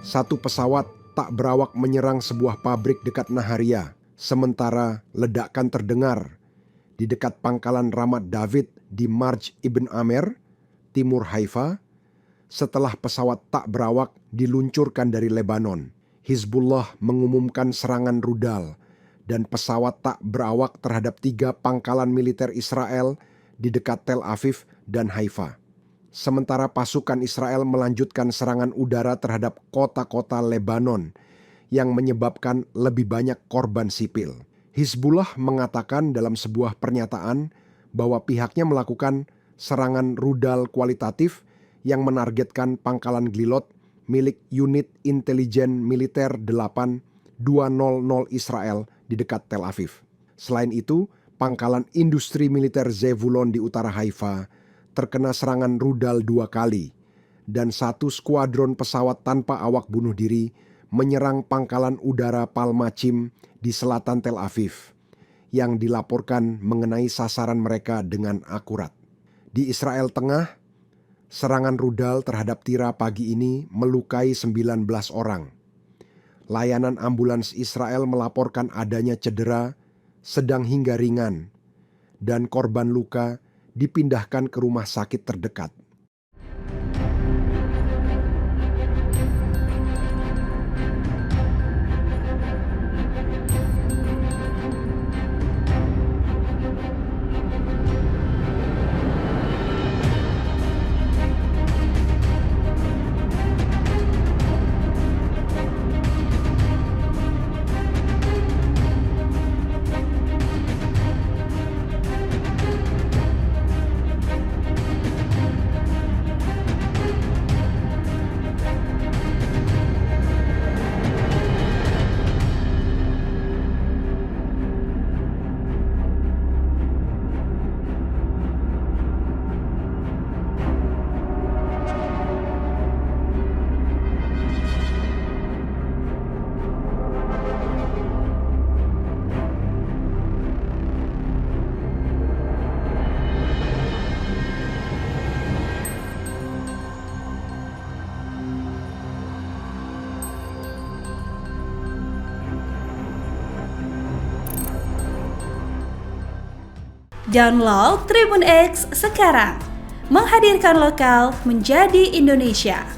Satu pesawat tak berawak menyerang sebuah pabrik dekat Naharia, sementara ledakan terdengar di dekat pangkalan Ramat David di Marj Ibn Amer, timur Haifa, setelah pesawat tak berawak diluncurkan dari Lebanon. Hizbullah mengumumkan serangan rudal dan pesawat tak berawak terhadap 3 pangkalan militer Israel di dekat Tel Aviv dan Haifa. Sementara pasukan Israel melanjutkan serangan udara terhadap kota-kota Lebanon yang menyebabkan lebih banyak korban sipil. Hizbullah mengatakan dalam sebuah pernyataan bahwa pihaknya melakukan serangan rudal kualitatif yang menargetkan pangkalan Glilot milik unit intelijen militer 8200 Israel di dekat Tel Aviv. Selain itu, pangkalan industri militer Zevulon di utara Haifa terkena serangan rudal 2 kali, dan 1 skuadron pesawat tanpa awak bunuh diri menyerang pangkalan udara Palmachim di selatan Tel Aviv, yang dilaporkan mengenai sasaran mereka dengan akurat. Di Israel Tengah, serangan rudal terhadap Tira pagi ini melukai 19 orang. Layanan ambulans Israel melaporkan adanya cedera sedang hingga ringan, dan korban luka dipindahkan ke rumah sakit terdekat. Download Tribun X sekarang, menghadirkan lokal menjadi Indonesia.